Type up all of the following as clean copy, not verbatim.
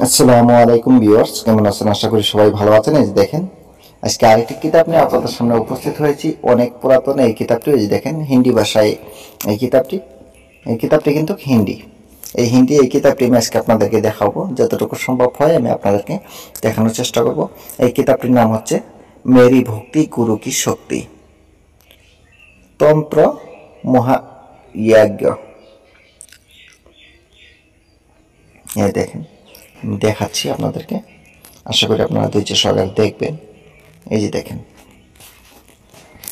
আসসালামু আলাইকুম ভিউয়ার্স, কেমন আছেন? আশা করি সবাই ভালো আছেন। এই যে দেখেন, আজকে আরেকটি কিতাব নিয়ে আপনাদের সামনে উপস্থিত হয়েছি। অনেক পুরাতন এই কিতাবটি। এই যে দেখেন, হিন্দি ভাষায় এই কিতাবটি কিন্তু হিন্দি। এই কিতাবটি আমি আজকে আপনাদেরকে দেখাবো, যতটুকু সম্ভব হয় আমি আপনাদেরকে দেখানোর চেষ্টা করব। এই কিতাবটির নাম হচ্ছে মেরি ভক্তি গুরু কি শক্তি, তন্ত্র মহায়াজ্ঞ। এই দেখেন, আমি দেখাচ্ছি আপনাদেরকে। আশা করি আপনারা ধৈর্য সহকারে দেখবেন। এই যে দেখেন,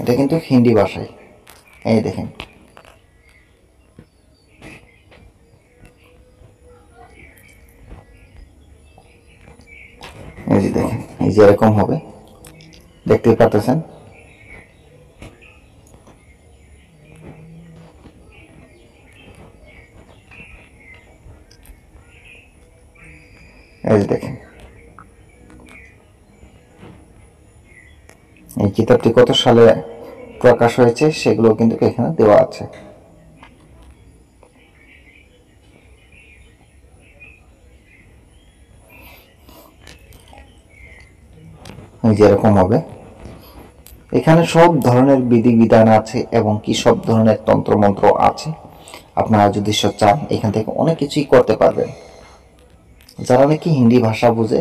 এটা কিন্তু হিন্দি ভাষায়। এই দেখেন, এই যে দেখেন, এই যে এরকম হবে, দেখতেই পাচ্ছেন। এই যে দেখেন, এই কিতাবটি কত সালে প্রকাশ হয়েছে সেগুলো কিন্তু এখানে দেওয়া আছে। এই যে এরকম হবে, এখানে সব ধরনের বিধিবিধান আছে এবং কি সব ধরনের তন্ত্রমন্ত্র আছে। আপনারা যদি চান এখান থেকে অনেক কিছুই করতে পারবেন। যারা নাকি হিন্দি ভাষা বুঝে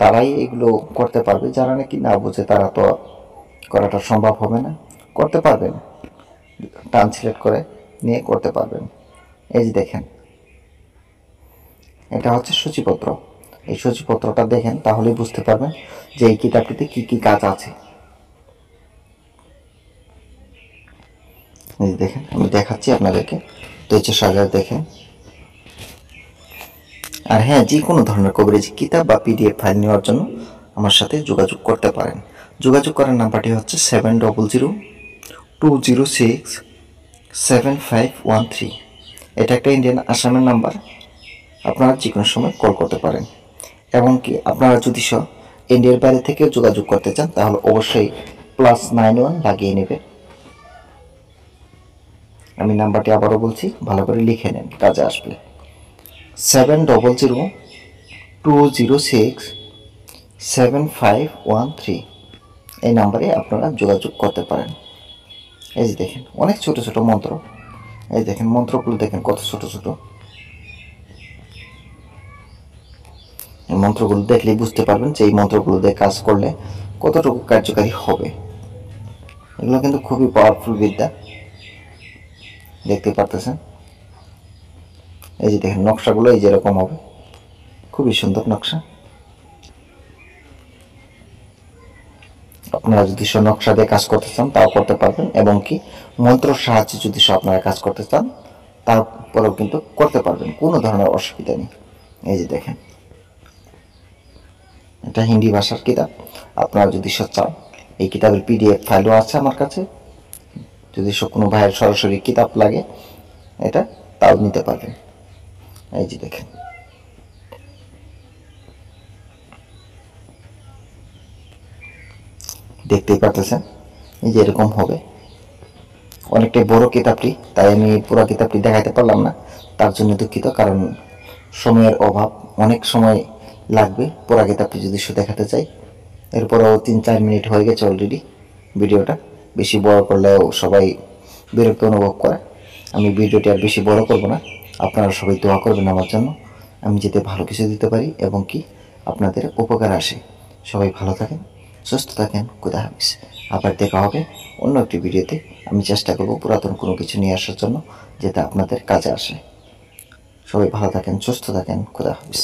তারাই এগুলো করতে পারবে, যারা নাকি না বুঝে তারা তো করাটা সম্ভব হবে না। করতে পারবেন, ট্রান্সলেট করে নিয়ে করতে পারবেন। এই যে দেখেন, এটা হচ্ছে সূচিপত্র। এই সূচিপত্রটা দেখেন, তাহলেই বুঝতে পারবেন যে এই কিতাবটিতে কি কি কাজ আছে। এই যে দেখেন, আমি দেখাচ্ছি আপনাদেরকে, ধৈর্য সহকারে দেখেন। আর হ্যাঁ, যে কোনো ধরনের কভারেজ কিতাব বা পিডিএফ ফাইল নেওয়ার জন্য আমার সাথে যোগাযোগ করতে পারেন। যোগাযোগ করার নাম্বারটি হচ্ছে 7002267513। এটা একটা ইন্ডিয়ান আসামের নাম্বার। আপনারা যে কোনো সময় কল করতে পারেন। এবং কি আপনারা যদি ইন্ডিয়ার বাইরে থেকেও যোগাযোগ করতে চান তাহলে অবশ্যই +91 লাগিয়ে নেবেন। আমি নাম্বারটি আবারও বলছি, ভালো করে লিখে নেন, কাজে আসবে। 7002267513। এই নাম্বারে আপনারা যোগাযোগ করতে পারেন। এই যে দেখেন, অনেক ছোট ছোট মন্ত্র। এই দেখেন, মন্ত্রগুলো দেখেন কত ছোট ছোট। এই মন্ত্রগুলো দেখলেই বুঝতে পারবেন যে এই মন্ত্রগুলো দিয়ে কাজ করলে কতটুকু কার্যকারী হবে। এগুলো কিন্তু খুবই পাওয়ারফুল বিদ্যা, দেখতে পারতেছেন। এই যে দেখেন, নকশাগুলো এই যে এরকম হবে, খুবই সুন্দর নকশা। আপনারা যদি নকশা দিয়ে কাজ করতে চান তাও করতে পারবেন, এবং কি মন্ত্রর সাহায্যে যদি আপনারা কাজ করতে চান তারপরেও কিন্তু করতে পারবেন, কোনো ধরনের অসুবিধা নেই। এই যে দেখেন, এটা হিন্দি ভাষার কিতাব। আপনারা যদি চান এই কিতাবের পিডিএফ ফাইলও আছে আমার কাছে। যদি কোনো ভাইয়ের সরাসরি কিতাব লাগে এটা, তাও নিতে পারবেন। এই যে দেখেন, দেখতেই পাচ্ছেন। এই যে এরকম হবে, অনেকটাই বড় কিতাবটি, তাই আমি পুরো কিতাবটি দেখাতে পারলাম না, তার জন্য দুঃখিত। কারণ সময়ের অভাব, অনেক সময় লাগবে পুরো কিতাবটি যদি দেখাতে চাই। এরপরেও 3-4 মিনিট হয়ে গেছে অলরেডি ভিডিওটা। বেশি বড় করলেও সবাই বিরক্ত অনুভব করে। আমি ভিডিওটি আর বেশি বড় করব না। আপনারা সবাই দোয়া করবেন আমার জন্য, আমি যাতে ভালো কিছু দিতে পারি এবং কি আপনাদের উপকার আসে। সবাই ভালো থাকেন, সুস্থ থাকেন, খোদা হাফেজ। আবার দেখা হবে অন্য একটি ভিডিওতে। আমি চেষ্টা করব পুরাতন কোনো কিছু নিয়ে আসার জন্য, যাতে আপনাদের কাজে আসে। সবাই ভালো থাকেন, সুস্থ থাকেন, খোদা হাফেজ।